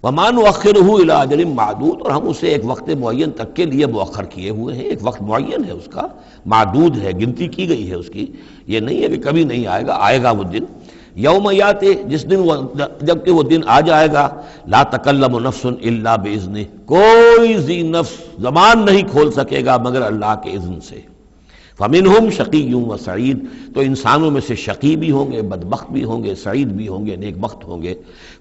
وَمَا نُؤَخِّرُهُ إِلَىٰ أَجَلٍ مَّعْدُودٍ، اور ہم اسے ایک وقت معین تک کے لیے مؤخر کیے ہوئے ہیں، ایک وقت معین ہے اس کا، معدود ہے، گنتی کی گئی ہے اس کی، یہ نہیں ہے کہ کبھی نہیں آئے گا، آئے گا وہ دن۔ یوم یاتے، جس دن وہ، جب کہ وہ دن آ جائے گا، لا تکلم نفس الا باذنہ، کوئی ذی نفس زبان نہیں کھول سکے گا مگر اللہ کے اذن سے۔ فمنہم شقی و سعید، تو انسانوں میں سے شقی بھی ہوں گے، بدبخت بھی ہوں گے، سعید بھی ہوں گے، نیک بخت ہوں گے۔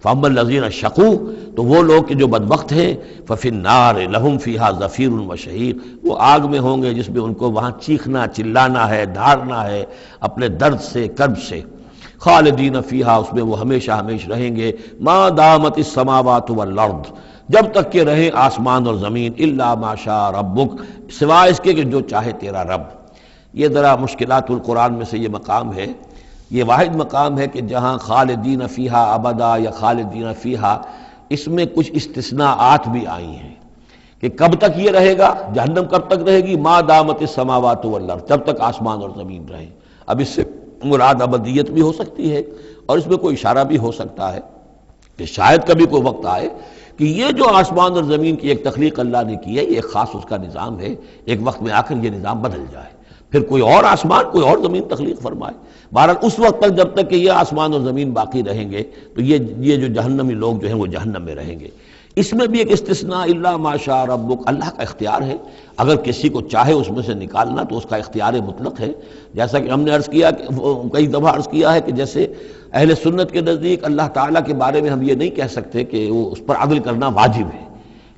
فاما الذین شقوا، تو وہ لوگ کہ جو بدبخت ہیں، ففی النار لہم فیہا زفیر و شہیق، وہ آگ میں ہوں گے جس میں ان کو وہاں چیخنا چلانا ہے، دھاڑنا ہے اپنے درد سے، کرب سے۔ خالدین فیہا، اس میں وہ ہمیشہ ہمیشہ رہیں گے، ما دامت السماوات والارض، جب تک کہ رہیں آسمان اور زمین، الا ما شاء ربک، سوائے اس کے کہ جو چاہے تیرا رب۔ یہ ذرا مشکلات القرآن میں سے یہ مقام ہے، یہ واحد مقام ہے کہ جہاں خالدین فیہا ابدا یا خالدین فیہا، اس میں کچھ استثناءات بھی آئی ہیں کہ کب تک یہ رہے گا، جہنم کب تک رہے گی، ما دامت السماوات والارض، جب تک آسمان اور زمین رہیں۔ اب اس سے مراد ابدیت بھی ہو سکتی ہے، اور اس میں کوئی اشارہ بھی ہو سکتا ہے کہ شاید کبھی کوئی وقت آئے کہ یہ جو آسمان اور زمین کی ایک تخلیق اللہ نے کی ہے، یہ ایک خاص اس کا نظام ہے، ایک وقت میں آ کر یہ نظام بدل جائے، پھر کوئی اور آسمان، کوئی اور زمین تخلیق فرمائے۔ بہرحال اس وقت تک جب تک کہ یہ آسمان اور زمین باقی رہیں گے تو یہ جو جہنمی لوگ جو ہیں وہ جہنم میں رہیں گے۔ اس میں بھی ایک استثناء، الا ما شاء ربک، اللہ کا اختیار ہے، اگر کسی کو چاہے اس میں سے نکالنا تو اس کا اختیار مطلق ہے۔ جیسا کہ ہم نے عرض کیا، کئی دفعہ عرض کیا ہے کہ جیسے اہل سنت کے نزدیک اللہ تعالیٰ کے بارے میں ہم یہ نہیں کہہ سکتے کہ وہ اس پر عدل کرنا واجب ہے،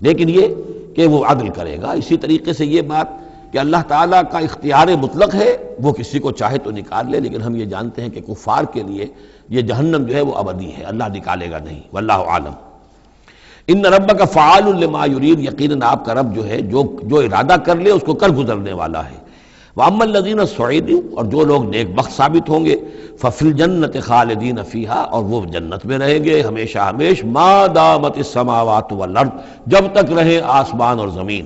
لیکن یہ کہ وہ عدل کرے گا۔ اسی طریقے سے یہ بات کہ اللہ تعالیٰ کا اختیار مطلق ہے، وہ کسی کو چاہے تو نکال لے، لیکن ہم یہ جانتے ہیں کہ کفار کے لیے یہ جہنم جو ہے وہ ابدی ہے، اللہ نکالے گا نہیں، واللہ عالم۔ ان ربک فعال لما یرید، یقیناً آپ کا رب جو ہے جو ارادہ کر لے اس کو کر گزرنے والا ہے۔ واما الذین سعدوا، اور جو لوگ نیک بخت ثابت ہوں گے، ففی الجنۃ خالدین فیہا، اور وہ جنت میں رہیں گے ہمیشہ ہمیش، ما دامت السماوات والارض، جب تک رہے آسمان اور زمین،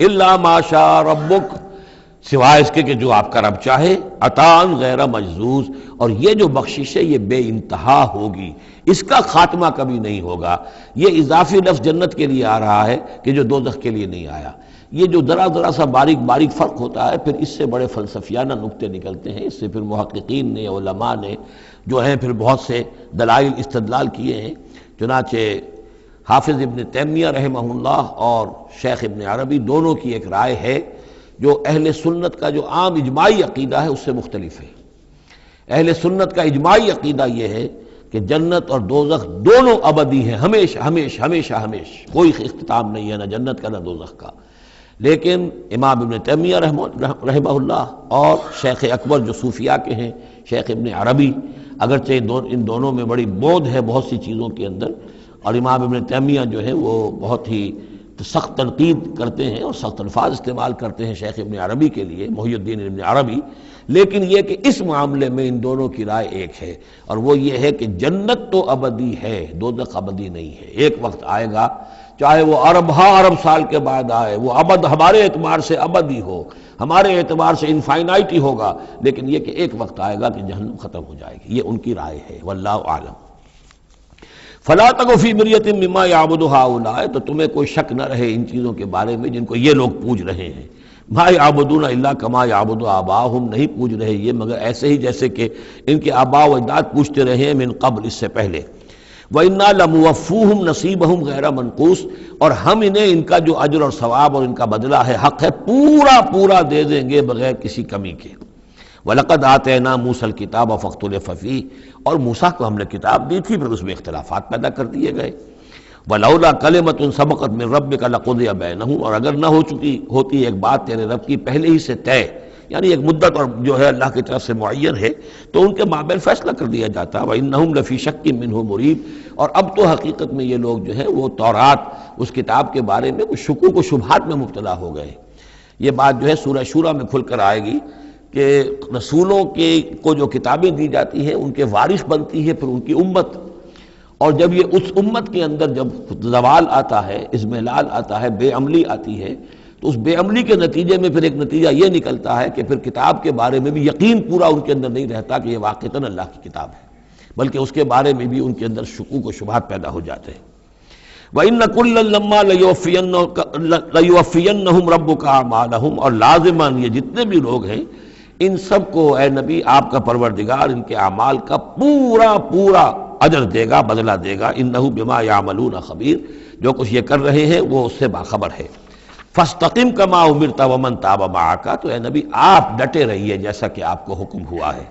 الا ما شاء ربک، سوائے اس کے کہ جو آپ کا رب چاہے، عطاء غیر مجذوذ، اور یہ جو بخشش ہے یہ بے انتہا ہوگی، اس کا خاتمہ کبھی نہیں ہوگا۔ یہ اضافی لفظ جنت کے لیے آ رہا ہے کہ جو دوزخ کے لیے نہیں آیا۔ یہ جو ذرا سا باریک باریک فرق ہوتا ہے، پھر اس سے بڑے فلسفیانہ نکتے نکلتے ہیں، اس سے پھر محققین نے، علماء نے جو ہیں پھر بہت سے دلائل استدلال کیے ہیں۔ چنانچہ حافظ ابن تیمیہ رحمہ اللہ اور شیخ ابن عربی دونوں کی ایک رائے ہے جو اہل سنت کا جو عام اجماعی عقیدہ ہے اس سے مختلف ہے۔ اہل سنت کا اجماعی عقیدہ یہ ہے کہ جنت اور دوزخ دونوں ابدی ہیں، ہمیشہ ہمیشہ ہمیشہ ہمیشہ، کوئی اختتام نہیں ہے، نہ جنت کا نہ دوزخ کا۔ لیکن امام ابن تیمیہ رحمہ اللہ اور شیخ اکبر جو صوفیاء کے ہیں، شیخ ابن عربی، اگرچہ ان دونوں میں بڑی بود ہے بہت سی چیزوں کے اندر، اور امام ابن تیمیہ جو ہے وہ بہت ہی سخت تنقید کرتے ہیں اور سخت الفاظ استعمال کرتے ہیں شیخ ابن عربی کے لیے، محی الدین ابن عربی، لیکن یہ کہ اس معاملے میں ان دونوں کی رائے ایک ہے، اور وہ یہ ہے کہ جنت تو ابدی ہے، دوزخ ابدی نہیں ہے۔ ایک وقت آئے گا، چاہے وہ ارب سال کے بعد آئے، وہ ابد ہمارے اعتبار سے ابدی ہو، ہمارے اعتبار سے انفائنائٹی ہوگا، لیکن یہ کہ ایک وقت آئے گا کہ جہنم ختم ہو جائے گی، یہ ان کی رائے ہے، واللہ اعلم۔ فلا تک فی مریۃ مما یعبد ہؤلاء، تو تمہیں کوئی شک نہ رہے ان چیزوں کے بارے میں جن کو یہ لوگ پوج رہے ہیں۔ ما یعبدون الا کما یعبد آباؤہم، نہیں پوج رہے یہ مگر ایسے ہی جیسے کہ ان کے آباء و اجداد پوجتے رہے ہیں من قبل، اس سے پہلے۔ وَإِنَّا لَمُوَفُّوهُمْ نَصِيبَهُمْ غَيْرَ مَنْقُوصٍ، اور ہم انہیں ان کا جو اجر اور ثواب اور ان کا بدلہ ہے، حق ہے، پورا دے دیں گے بغیر کسی کمی کے۔ وَلَقَدْ آتَيْنَا مُوسَى الْكِتَابَ فَاخْتُلِفَ فِيهِ، اور موسیٰ کو ہم نے کتاب دی تھی پھر اس میں اختلافات پیدا کر دیے گئے۔ وَلَوْلَا كَلِمَةٌ سَبَقَتْ مِنْ رَبِّكَ لَقُضِيَ بَيْنَهُمْ، اور اگر نہ ہو چکی ہوتی ایک بات تیرے رب کی پہلے ہی سے طے، یعنی ایک مدت اور جو ہے اللہ کی طرف سے معین ہے، تو ان کے مابین فیصلہ کر دیا جاتا۔ وَإِنَّهُمْ لَفِي شَكٍّ مِّنْهُ مُرِيبٍ، اور اب تو حقیقت میں یہ لوگ جو ہیں وہ تورات، اس کتاب کے بارے میں کچھ شکوک و شبہات میں مبتلا ہو گئے۔ یہ بات جو ہے سورہ شورى میں کھل کر آئے گی کہ رسولوں کو جو کتابیں دی جاتی ہیں ان کے وارث بنتی ہے پھر ان کی امت، اور جب یہ اس امت کے اندر جب زوال آتا ہے، اضمحلال آتا ہے، بے عملی آتی ہے، تو اس بے عملی کے نتیجے میں پھر ایک نتیجہ یہ نکلتا ہے کہ پھر کتاب کے بارے میں بھی یقین پورا ان کے اندر نہیں رہتا کہ یہ واقعتاً اللہ کی کتاب ہے، بلکہ اس کے بارے میں بھی ان کے اندر شکوک و شبہات پیدا ہو جاتے ہیں۔ وَإِنَّ كُلًّا لَمَّا لَيُوَفِّيَنَّهُمْ رَبُّكَ أَعْمَالَهُمْ، اور لازماً یہ جتنے بھی لوگ ہیں ان سب کو اے نبی آپ کا پروردگار ان کے اعمال کا پورا پورا اجر دے گا، بدلہ دے گا۔ اِنَّهُ بِمَا يَعْمَلُونَ خَبِيرٌ، جو کچھ یہ کر رہے ہیں وہ اس سے باخبر ہے۔ فَاسْتَقِمْ كَمَا أُمِرْتَ وَمَنْ تَابَ مَعَكَ، تو اے نبی آپ ڈٹے رہیے جیسا کہ آپ کو حکم ہوا ہے،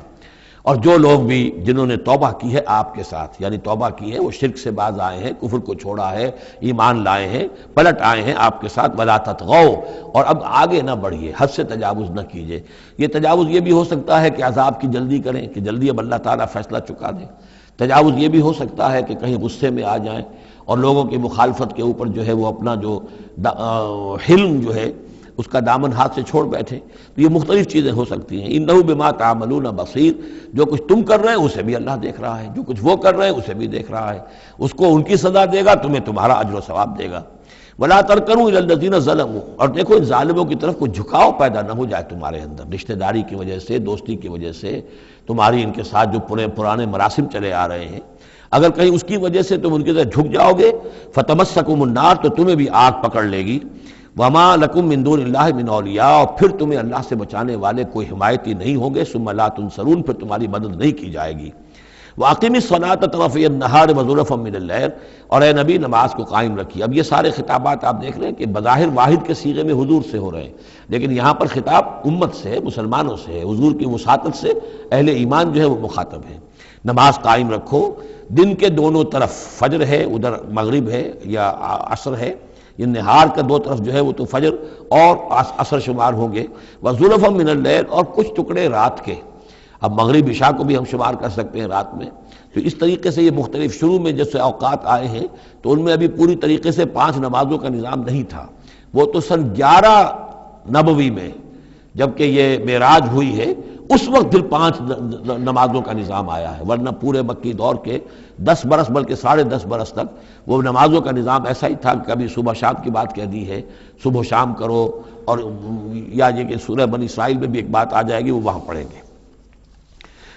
اور جو لوگ بھی جنہوں نے توبہ کی ہے آپ کے ساتھ، یعنی توبہ کی ہے، وہ شرک سے باز آئے ہیں، کفر کو چھوڑا ہے، ایمان لائے ہیں، پلٹ آئے ہیں آپ کے ساتھ، وَلَا تَطْغَوْا، اور اب آگے نہ بڑھیے، حد سے تجاوز نہ کیجیے۔ یہ تجاوز یہ بھی ہو سکتا ہے کہ عذاب کی جلدی کریں، کہ جلدی اب اللہ تعالیٰ فیصلہ چکا دیں۔ تجاوز یہ بھی ہو سکتا ہے کہ کہیں غصے میں آ جائیں اور لوگوں کی مخالفت کے اوپر جو ہے وہ اپنا جو حلم جو ہے اس کا دامن ہاتھ سے چھوڑ بیٹھے، تو یہ مختلف چیزیں ہو سکتی ہیں۔ اِنَّهُ بِمَا تَعْمَلُونَ بَصِيرٌ، جو کچھ تم کر رہے ہیں اسے بھی اللہ دیکھ رہا ہے، جو کچھ وہ کر رہے ہیں اسے بھی دیکھ رہا ہے، اس کو ان کی سزا دے گا، تمہیں تمہارا اجر و ثواب دے گا۔ وَلَا تَرْكَنُوا إِلَى الَّذِينَ ظَلَمُوا، اور دیکھو ان ظالموں کی طرف کوئی جھکاؤ پیدا نہ ہو جائے تمہارے اندر، رشتہ داری کی وجہ سے، دوستی کی وجہ سے، تمہاری ان کے ساتھ جو پرانے مراسم چلے آ رہے ہیں، اگر کہیں اس کی وجہ سے تم ان کی طرف جھک جاؤ گے فَتَمَسَّكُمُ النَّارُ، تو تمہیں بھی آگ پکڑ لے گی۔ وَمَا لَكُم مِّن دُونِ اللَّهِ مِنْ أَوْلِيَاءَ، اور پھر تمہیں اللہ سے بچانے والے کوئی حمایتی نہیں ہوں گے، ثُمَّ لَا تُنصَرُونَ، پھر تمہاری مدد نہیں کی جائے گی۔ وَأَقِمِ الصَّلَاةَ طَرَفَيَ النَّهَارِ وَزُلَفًا مِّنَ اللَّيْلِ، اور اے نبی نماز کو قائم رکھیے۔ اب یہ سارے خطابات آپ دیکھ رہے ہیں کہ بظاہر واحد کے صیغے میں حضور سے ہو رہے ہیں، لیکن یہاں پر خطاب امت سے ہے، مسلمانوں سے ہے، حضور کی وساطت سے اہل ایمان جو ہے وہ مخاطب ہے۔ نماز قائم رکھو، دن کے دونوں طرف، فجر ہے ادھر، مغرب ہے یا عصر ہے، یہ نہار کا دو طرف جو ہے وہ تو فجر اور عصر شمار ہوں گے۔ وَزُلَفًا مِّنَ اللَّيْلِ، اور کچھ ٹکڑے رات کے، اب مغرب عشاء کو بھی ہم شمار کر سکتے ہیں رات میں، تو اس طریقے سے یہ مختلف شروع میں جیسے اوقات آئے ہیں تو ان میں ابھی پوری طریقے سے 5 نمازوں کا نظام نہیں تھا، وہ تو سن 11 نبوی میں جبکہ یہ معراج ہوئی ہے اس وقت پھر 5 نمازوں کا نظام آیا ہے، ورنہ پورے مکی دور کے 10 برس بلکہ 10.5 برس تک وہ نمازوں کا نظام ایسا ہی تھا کہ کبھی صبح شام کی بات کہہ دی ہے، صبح شام کرو، اور یا یہ کہ سورہ بنی اسرائیل میں بھی ایک بات آ جائے گی وہ وہاں پڑھیں گے۔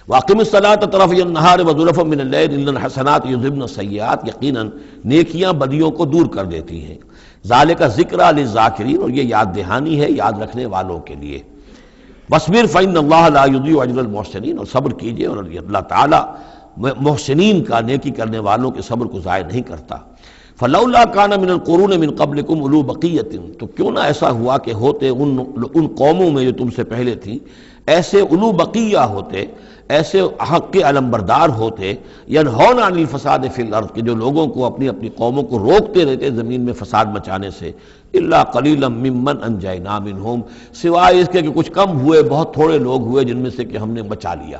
وَأَقِمِ الصَّلَاةَ طَرَفَيَ النَّهَارِ وَزُلَفًا مِّنَ اللَّيْلِ إِنَّ الْحَسَنَاتِ يُذْهِبْنَ السَّيِّئَاتِ، یقیناً نیکیاں بدیوں کو دور کر دیتی ہیں۔ ذَلِكَ ذِكْرَىٰ لِلذَّاكِرِينَ، اور یہ یاد دہانی ہے یاد رکھنے والوں کے لیے۔ وَاصْبِرْ فَإِنَّ اللَّهَ لَا يُضِيعُ أَجْرَ الْمُحْسِنِينَ، اور صبر کیجئے، اور اللہ تعالیٰ محسنین کا، نیکی کرنے والوں کے صبر کو ضائع نہیں کرتا۔ فَلَوْلَا كَانَ مِنَ الْقُرُونِ مِنْ قَبْلِكُمْ أُولُو بَقِيَّةٍ، تو کیوں نہ ایسا ہوا کہ ہوتے ان قوموں میں جو تم سے پہلے تھیں ایسے اولو بقیہ ہوتے، ایسے حق کے علمبردار ہوتے، ینہون عن الفساد فی الارض، کہ جو لوگوں کو اپنی اپنی قوموں کو روکتے رہتے زمین میں فساد مچانے سے، الا قلیلا ممن انجینا منہم، سوائے اس کے کہ کچھ کم ہوئے، بہت تھوڑے لوگ ہوئے جن میں سے کہ ہم نے بچا لیا۔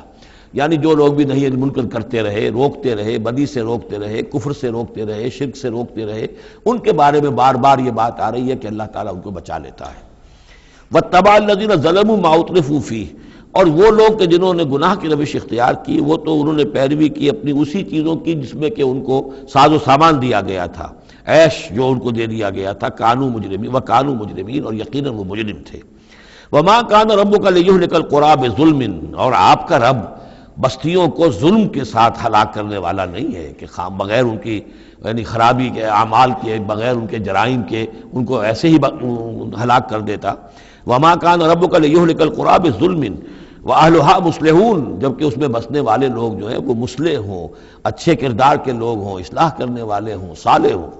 یعنی جو لوگ بھی نہیں منکر کرتے رہے، روکتے رہے، بدی سے روکتے رہے، کفر سے روکتے رہے، شرک سے روکتے رہے، ان کے بارے میں بار بار یہ بات آ رہی ہے کہ اللہ تعالیٰ ان کو بچا لیتا ہے۔ وَاتَّبَعَ الَّذِينَ ظَلَمُوا مَا أُتْرِفُوا فِيهِ، اور وہ لوگ کہ جنہوں نے گناہ کی روش اختیار کی، وہ تو انہوں نے پیروی کی اپنی اسی چیزوں کی جس میں کہ ان کو ساز و سامان دیا گیا تھا، عیش جو ان کو دے دیا گیا تھا، کانوا مجرمین وکانوا مجرمین، اور یقیناً وہ مجرم تھے۔ وما كان ربك ليهلك القرى بظلم، اور آپ کا رب بستیوں کو ظلم کے ساتھ ہلاک کرنے والا نہیں ہے کہ بغیر ان کی یعنی خرابی کے اعمال کے، بغیر ان کے جرائم کے ان کو ایسے ہی ہلاک کر دیتا۔ وما كان ربك ليهلك القرى بظلم واهلها مصلحون، جبکہ اس میں بسنے والے لوگ جو ہیں وہ مصلح ہوں، اچھے کردار کے لوگ ہوں، اصلاح کرنے والے ہوں، صالح ہوں۔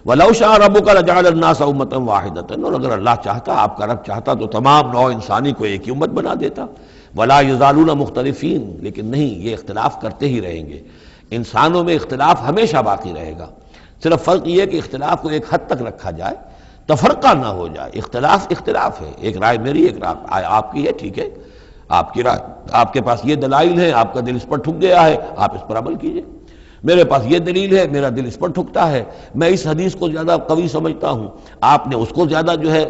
وَلَوْ شَاءَ رَبُّكَ لَجَعَلَ النَّاسَ أُمَّةً وَاحِدَةً، اور اگر اللہ چاہتا، آپ کا رب چاہتا تو تمام نوع انسانی کو ایک ہی امت بنا دیتا۔ وَلَا يَزَالُونَ مُخْتَلِفِينَ، لیکن نہیں، یہ اختلاف کرتے ہی رہیں گے، انسانوں میں اختلاف ہمیشہ باقی رہے گا، صرف فرق یہ ہے کہ اختلاف کو ایک حد تک رکھا جائے، تفرقہ نہ ہو جائے۔ اختلاف اختلاف ہے، ایک رائے میری، ایک رائے آپ کی ہے، ٹھیک ہے، آپ کی رائے، آپ کے پاس یہ دلائل ہیں، آپ کا دل اس پر ٹھک گیا ہے، آپ اس پر عمل کیجئے۔ میرے پاس یہ دلیل ہے، میرا دل اس پر ٹھکتا ہے، میں اس حدیث کو زیادہ قوی سمجھتا ہوں، آپ نے اس کو زیادہ جو ہے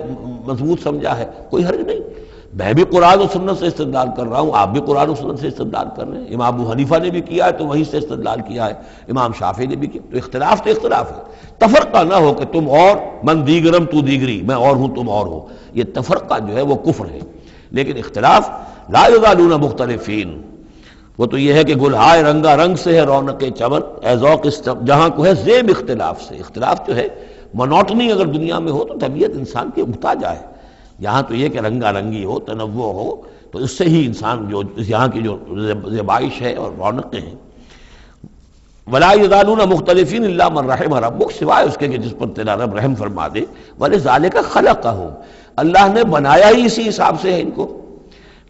مضبوط سمجھا ہے، کوئی حرج نہیں۔ میں بھی قرآن و سنت سے استدلال کر رہا ہوں، آپ بھی قرآن و سنت سے استدلال کر رہے ہیں، امام ابو حنیفہ نے بھی کیا ہے تو وہیں سے استدلال کیا ہے، امام شافعی نے بھی کیا، تو اختلاف ہے۔ تفرقہ نہ ہو کہ تم اور، من دیگرم تو دیگری، میں اور ہوں تم اور ہو، یہ تفرقہ جو ہے وہ کفر ہے۔ لیکن اختلاف لا یزالون مختلفین، وہ تو یہ ہے کہ گلہائے رنگا رنگ سے ہے رونق چمن، اے ذوق جہاں کو ہے زیب اختلاف سے۔ اختلاف جو ہے مونوٹنی اگر دنیا میں ہو تو طبیعت انسان کی اکتا جائے، یہاں تو یہ کہ رنگا رنگی ہو، تنوع ہو، تو اس سے ہی انسان جو یہاں کی جو زیبائش ہے اور رونقیں ہیں۔ وَلَا يَزَالُونَ مُخْتَلِفِينَ إِلَّا مَن رَحِمَ رَبُّكَ، سوائے اس کے کہ جس پر تیرا رب رحم فرما دے۔ وَلِذَالِكَ خَلَقَهُمْ، اللہ نے بنایا ہی اسی حساب سے ہے ان کو۔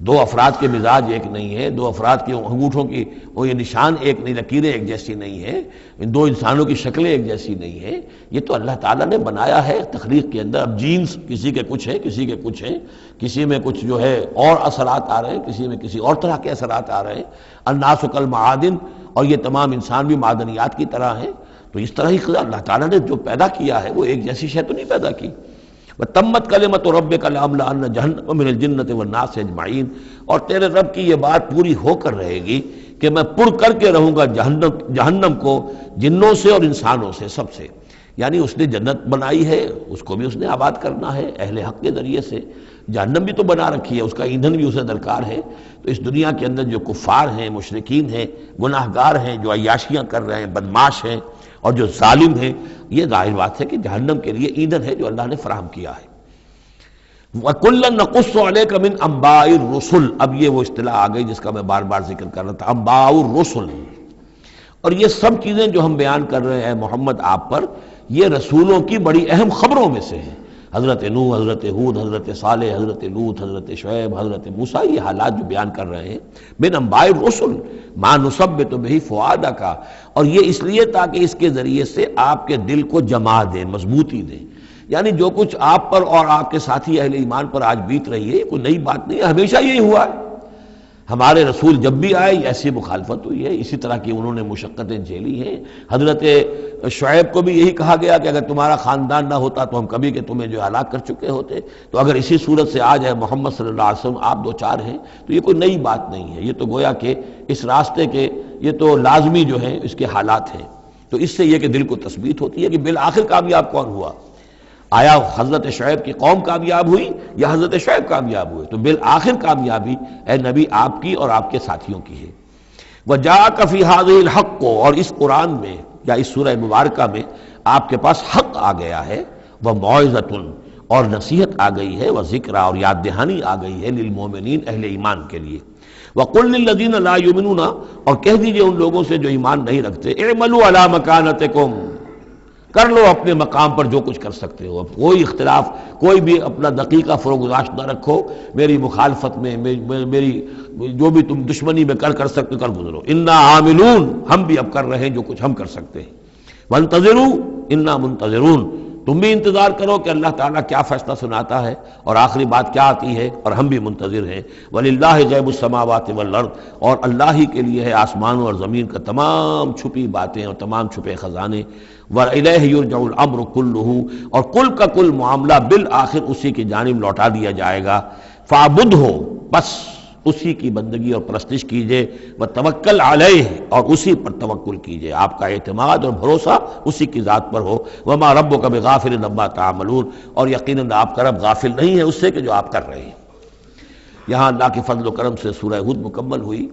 دو افراد کے مزاج ایک نہیں ہے، دو افراد کے انگوٹھوں کی وہ یہ نشان ایک نہیں، لکیریں ایک جیسی نہیں ہیں، ان دو انسانوں کی شکلیں ایک جیسی نہیں ہیں، یہ تو اللہ تعالیٰ نے بنایا ہے تخلیق کے اندر۔ اب جینز کسی کے کچھ ہیں، کسی کے کچھ ہیں، کسی میں کچھ جو ہے اور اثرات آ رہے ہیں، کسی میں کسی اور طرح کے اثرات آ رہے ہیں۔ الناس کالمعادن، اور یہ تمام انسان بھی معدنیات کی طرح ہیں، تو اس طرح ہی اللہ تعالیٰ نے جو پیدا کیا ہے وہ ایک جیسی شے تو نہیں پیدا کی۔ وَتَمَّتْ كَلِمَةُ رَبِّكَ لَأَمْلَأَنَّ جَهَنَّمَ مِنَ الْجِنَّةِ وَالنَّاسِ أَجْمَعِينَ، اور تیرے رب کی یہ بات پوری ہو کر رہے گی کہ میں پر کر کے رہوں گا جہنم کو جنوں سے اور انسانوں سے، سب سے۔ یعنی اس نے جنت بنائی ہے، اس کو بھی اس نے آباد کرنا ہے اہل حق کے ذریعے سے، جہنم بھی تو بنا رکھی ہے، اس کا ایندھن بھی اسے درکار ہے۔ تو اس دنیا کے اندر جو کفار ہیں، مشرکین ہیں، گناہ گار ہیں، جو عیاشیاں کر رہے ہیں، بدماش ہیں اور جو ظالم ہیں، یہ ظاہر بات ہے کہ جہنم کے لیے ایندھن ہے جو اللہ نے فراہم کیا ہے۔ وَكُلًّا نَقُصُّ عَلَيْكَ مِنْ أَنْبَاءِ الرُّسُلِ، اب یہ وہ اصطلاح آ گئی جس کا میں بار بار ذکر کر رہا تھا، انباء الرسل۔ اور یہ سب چیزیں جو ہم بیان کر رہے ہیں محمد آپ پر، یہ رسولوں کی بڑی اہم خبروں میں سے ہیں۔ حضرت نوح، حضرت ہود، حضرت صالح، حضرت لوط، حضرت شعیب، حضرت موسیٰ، یہ حالات جو بیان کر رہے ہیں، من انباء الرسل ما نثبت بہ فؤادک، اور یہ اس لیے تاکہ اس کے ذریعے سے آپ کے دل کو جما دیں، مضبوطی دیں۔ یعنی جو کچھ آپ پر اور آپ کے ساتھی اہل ایمان پر آج بیت رہی ہے، یہ کوئی نئی بات نہیں ہے، ہمیشہ یہی ہوا ہے۔ ہمارے رسول جب بھی آئے ایسی مخالفت ہوئی ہے، اسی طرح کی انہوں نے مشقتیں جھیلی ہیں۔ حضرت شعیب کو بھی یہی کہا گیا کہ اگر تمہارا خاندان نہ ہوتا تو ہم کبھی کہ تمہیں جو ہلاک کر چکے ہوتے۔ تو اگر اسی صورت سے آ جائے محمد صلی اللہ علیہ وسلم آپ دو چار ہیں تو یہ کوئی نئی بات نہیں ہے، یہ تو گویا کہ اس راستے کے یہ تو لازمی جو ہیں اس کے حالات ہیں۔ تو اس سے یہ کہ دل کو تثبیت ہوتی ہے کہ بالآخر کامیاب کون ہوا، آیا حضرت شعیب کی قوم کامیاب ہوئی یا حضرت شعیب کامیاب ہوئے؟ تو بالآخر کامیابی اے نبی آپ کی اور آپ کے ساتھیوں کی ہے۔ وَجَاءَكَ فِي هَذِهِ الْحَقُّ، اور اس قرآن میں یا اس سورہ مبارکہ میں آپ کے پاس حق آ گیا ہے، وَمَوْعِظَةٌ، اور نصیحت آ گئی ہے، وَذِكْرَى، اور یاد دہانی آ گئی ہے، لِلْمُؤْمِنِينَ، اہل ایمان کے لیے۔ وَقُلْ لِلَّذِينَ لَا يُؤْمِنُونَ، اور کہہ دیجئے ان لوگوں سے جو ایمان نہیں رکھتے، اعملوا علی مکانتکم، کر لو اپنے مقام پر جو کچھ کر سکتے ہو۔ اب کوئی اختلاف، کوئی بھی اپنا دقیقہ فروگزاشت نہ رکھو، میری مخالفت میں، میری جو بھی تم دشمنی میں کر سکتے کر گزرو۔ انا عاملون، ہم بھی اب کر رہے ہیں جو کچھ ہم کر سکتے ہیں۔ وانتظروا انا منتظرون، تم بھی انتظار کرو کہ اللہ تعالیٰ کیا فیصلہ سناتا ہے اور آخری بات کیا آتی ہے، اور ہم بھی منتظر ہیں۔ وَلِلَّهِ غیب السماوات والارض، اور اللہ ہی کے لیے ہے آسمانوں اور زمین کا تمام چھپی باتیں اور تمام چھپے خزانے۔ وَإِلَيْهِ يُرْجَعُ الْأَمْرُ كُلُّهُ، اور کل کا کل معاملہ بالآخر اسی کی جانب لوٹا دیا جائے گا۔ فَاعْبُدْهُ، بس اسی کی بندگی اور پرستش کیجئے، وَتَوَكَّلْ عَلَيْهِ، اور اسی پر توکل کیجئے، آپ کا اعتماد اور بھروسہ اسی کی ذات پر ہو۔ وَمَا رَبُّكَ بِغَافِلٍ عَمَّا تَعْمَلُونَ، اور یقیناً آپ کا رب غافل نہیں ہے اس سے کہ جو آپ کر رہے ہیں۔ یہاں اللہ کے فضل و کرم سے سورہ ہود مکمل ہوئی۔